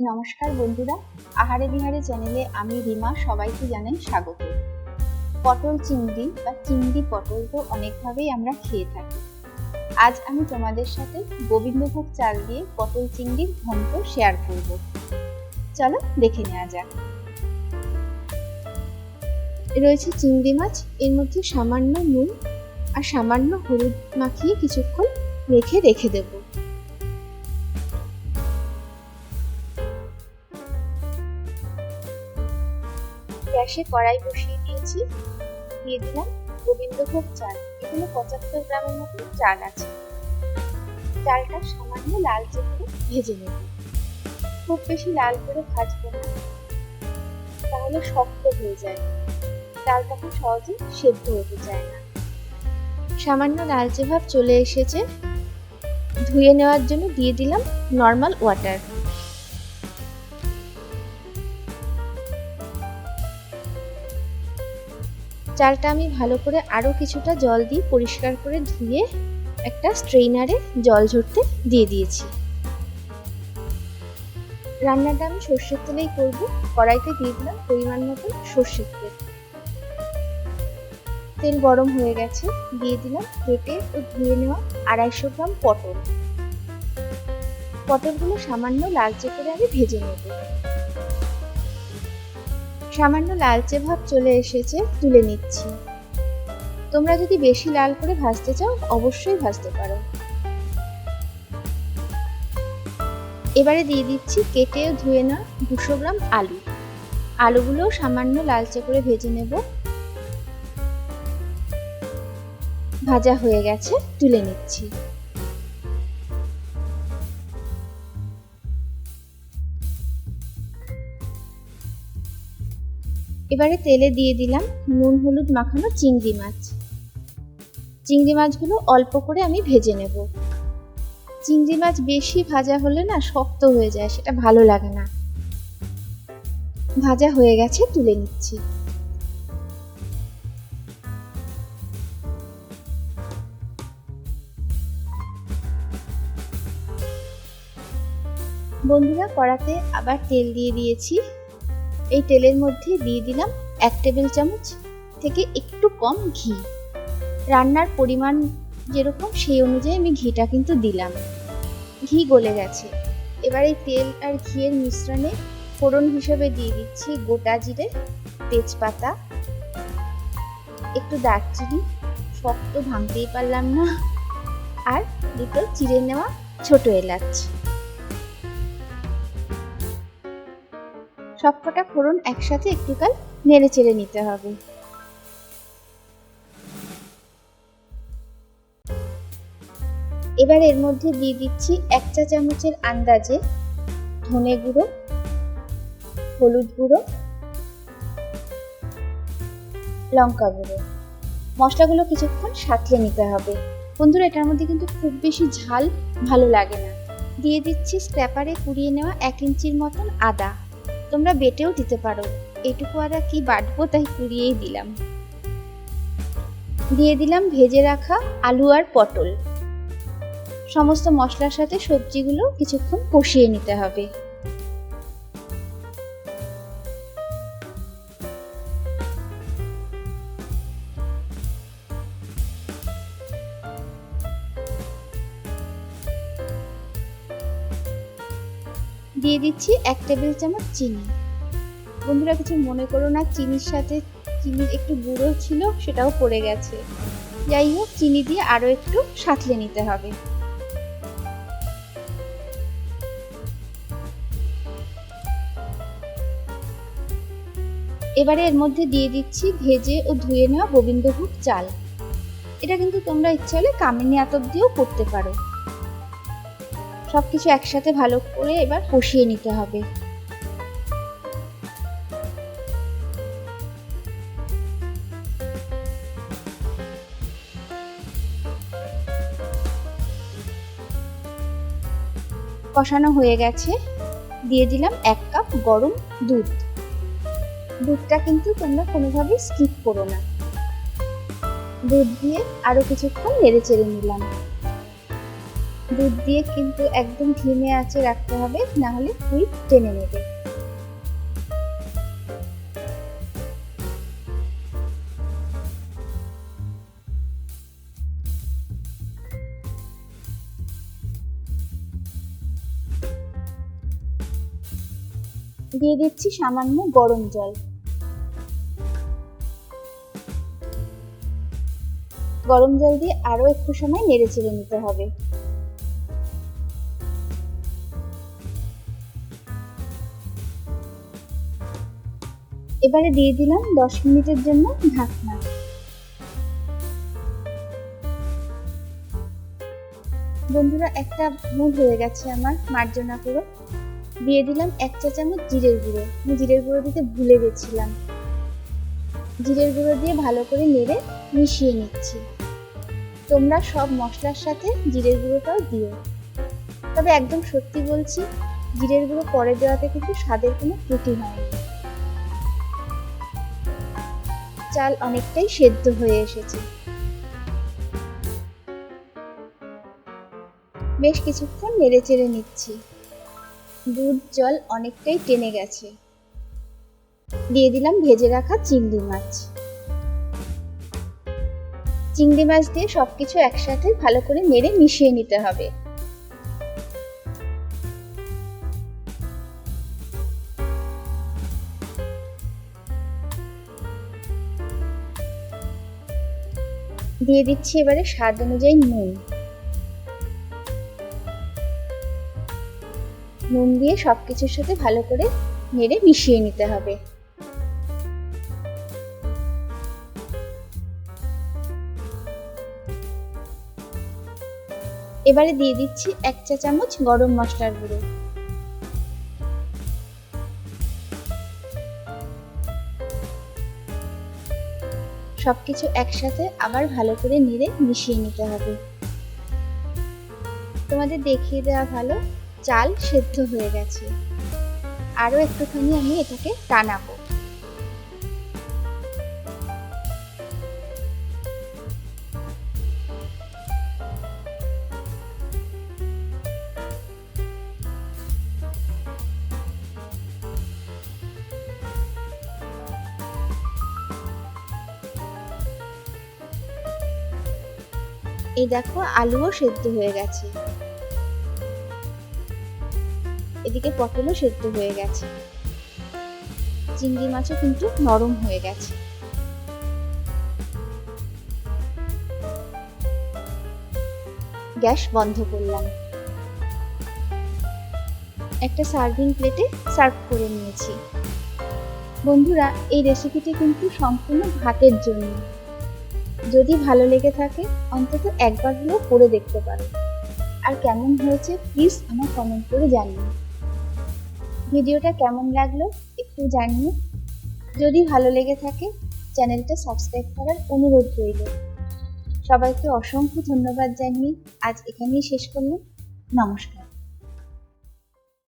নমস্কার বন্ধুরা, আহারে বিহারে চ্যানেলে আমি রিমা সবাইকে জানাই স্বাগত। পটল চিংড়ি বা চিংড়ি পটল তো অনেকভাবেই আমরা খেয়ে থাকি। আজ আমি তোমাদের সাথে গোবিন্দভোগ চাল দিয়ে পটল চিংড়ির ঘন্ট শেয়ার করব। চলো দেখে নেওয়া যাক। রয়েছে চিংড়ি মাছ, এর মধ্যে সামান্য নুন আর সামান্য হলুদ মাখিয়ে কিছুক্ষণ রেখে দেব। গ্যাসে কড়াই বসিয়ে দিয়েছি, দিয়ে দিলাম গোবিন্দভোগ চাল। এখানে 75 গ্রামের মতো চাল আছে। চালটা সামান্য লালচে করে ভেজে নেব। খুব বেশি লাল করে ভাজবো না, তাহলে শক্ত হয়ে যায়, চালটা খুব সহজে সেদ্ধ হতে চায় না। সামান্য লালচে ভাব চলে এসেছে, ধুয়ে নেওয়ার জন্য দিয়ে দিলাম নর্মাল ওয়াটার। চালটা আমি ভালো করে আরো কিছুটা জল দিয়ে পরিষ্কার করে ধুয়ে একটা স্ট্রেইনারে জল ঝরতে দিয়ে দিয়েছি। রান্নাটা আমি সর্ষের তেলেই করব। কড়াইতে দিয়ে দিলাম পরিমাণ মতো সর্ষের তেল। তেল গরম হয়ে গেছে, দিয়ে দিলাম কেটে ও ধুয়ে নেওয়া 250 গ্রাম পটল। পটলগুলো সামান্য লালচে করে আমি ভেজে নেব। সামান্য লালচে ভাব চলে এসেছে, তুলে নিচ্ছি। তোমরা যদি বেশি লাল করে ভাজতে চাও অবশ্যই ভাজতে পারো। এবারে দিয়ে দিচ্ছি কেটে ও ধুয়ে নেওয়া 200 গ্রাম আলু। আলুগুলো সামান্য লালচে করে ভেজে নেব। ভাজা হয়ে গেছে, তুলে নিচ্ছি। এবারে তেলে দিয়ে দিলাম নুন হলুদ মাখানো চিংড়ি মাছ। চিংড়ি মাছগুলো অল্প করে আমি ভেজে নেব। চিংড়ি মাছ বেশি ভাজা হলে না শক্ত হয়ে যায়, সেটা ভালো লাগে না। ভাজা হয়ে গেছে, তুলে নিচ্ছি। বন্ধুরা, কড়াতে আবার তেল দিয়ে দিয়েছি। এই তেলের মধ্যে দিয়ে দিলাম 1 টেবিল চামচ থেকে একটু কম ঘি। রান্নার পরিমাণ যেরকম সেই অনুযায়ী আমি ঘিটা কিন্তু দিলাম। ঘি গলে গেছে। এবার এই তেল আর ঘিয়ের মিশ্রণে ফোড়ন হিসেবে দিয়ে দিচ্ছি গোটা জিরে, তেজপাতা, একটু দারচিনি, শক্ত ভাঙতেই পারলাম না, আর দুটো চিড়ে নেওয়া ছোট এলাচ। সবকটা ফোড়ন একসাথে একটুকাল নেড়ে চেড়ে নিতে হবে। এবার এর মধ্যে দিয়ে দিচ্ছি 1 চা চামচের আন্দাজে ধনে গুঁড়ো, হলুদ গুঁড়ো, লঙ্কা গুঁড়ো। মশলাগুলো কিছুক্ষণ সাঁতলে নিতে হবে। বন্ধুরা, এটার মধ্যে কিন্তু খুব বেশি ঝাল ভালো লাগে না। দিয়ে দিচ্ছি স্ক্র্যাপারে কুড়িয়ে নেওয়া 1 ইঞ্চির মতন আদা। তোমরা বেটেও দিতে পারো, এটুকু আদা কি বাটবো তাই কুড়িয়েই দিলাম। দিয়ে দিলাম ভেজে রাখা আলু আর পটল। সমস্ত মশলার সাথে সবজিগুলো কিছুক্ষণ কষিয়ে নিতে হবে। দিয়ে দিচ্ছি 1 টেবিল চামচ চিনি। বন্ধুরা, কিছু মনে করো না, চিনির সাথে চিনির একটু গুঁড়ো ছিল, সেটাও পড়ে গেছে। যাই হোক, চিনি দিয়ে আরো একটু সাঁতলে নিতে হবে। এবারে এর মধ্যে দিয়ে দিচ্ছি ভেজে ও ধুয়ে নেওয়া গোবিন্দভোগ চাল। এটা কিন্তু তোমরা ইচ্ছা হলে কামিনী আতপ দিয়েও করতে পারো। সবকিছু একসাথে ভালো করে এবার কষিয়ে নিতে হবে। কষানো হয়ে গেছে, দিয়ে দিলাম 1 কাপ গরম দুধ। দুধটা কিন্তু তোমরা কোনোভাবেই স্কিপ করো না। দুধ দিয়ে আরো কিছুক্ষণ নেড়ে চেড়ে নিলাম। দুধ দিয়ে কিন্তু একদম ধিমে আঁচে রাখতে হবে, না হলে হুইপ টেনে নেবে। দিয়ে দিচ্ছি সামান্য গরম জল। গরম জল দিয়ে আরো একটু সময় নেড়ে চেড়ে নিতে হবে। এবারে দিয়ে দিলাম 10 মিনিটের জন্য ঢাকনা। বন্ধুরা, একটা ভুল হয়ে গেছে আমার, মার্জনা করো। দিয়ে দিলাম 1 চা চামচ জিরের গুঁড়ো। আমি জিরের গুঁড়ো দিতে ভুলে গেছিলাম। জিরের গুঁড়ো দিয়ে ভালো করে নেড়ে মিশিয়ে নিচ্ছি। তোমরা সব মশলার সাথে জিরের গুঁড়োটাও দিও, তবে একদম সত্যি বলছি, জিরের গুঁড়ো পরে দেওয়াতে কিন্তু স্বাদের কোনো ত্রুটি হয়নি। চাল অনেকটাই সেদ্ধ হয়ে এসেছে। বেশ কিছুক্ষণ নেড়ে চেড়ে নিচ্ছি। দুধ জল অনেকটাই টেনে গেছে। দিয়ে দিলাম ভেজে রাখা চিংড়ি মাছ। চিংড়ি মাছ দিয়ে সবকিছু একসাথে ভালো করে নেড়ে মিশিয়ে নিতে হবে। দিয়ে দিচ্ছি এবারে স্বাদ অনুযায়ী নুন। নুন দিয়ে সবকিছুর সাথে ভালো করে নেড়ে মিশিয়ে নিতে হবে। এবারে দিয়ে দিচ্ছি 1 চা চামচ গরম মশলার গুঁড়ো। সবকিছু একসাথে আবার ভালো করে নেড়ে মিশিয়ে নিতে হবে। তোমাদের দেখিয়ে দেওয়া ভালো, চাল সেদ্ধ হয়ে গেছে। আরো একটুখানি আমি এটাকে টানাবো। এই দেখো, আলুও সেদ্ধ হয়ে গেছে, এদিকে পটলও সেদ্ধ হয়ে গেছে, চিংড়ি মাছও কিন্তু নরম হয়ে গেছে। গ্যাস বন্ধ করলাম। একটা সার্ভিং প্লেটে সার্ভ করে নিয়েছি। বন্ধুরা, এই রেসিপিটি কিন্তু সম্পূর্ণ ভাতের জন্য। যদি ভালো লেগে থাকে অন্তত একবার হলেও করে দেখতে পারো। আর কেমন হয়েছে প্লিজ আমার কমেন্ট করে জানিও। ভিডিওটা কেমন লাগলো একটু জানিও। যদি ভালো লেগে থাকে চ্যানেলটা সাবস্ক্রাইব করার অনুরোধ রইল। সবাইকে অসংখ্য ধন্যবাদ জানিয়ে আজ এখানেই শেষ করলাম। নমস্কার।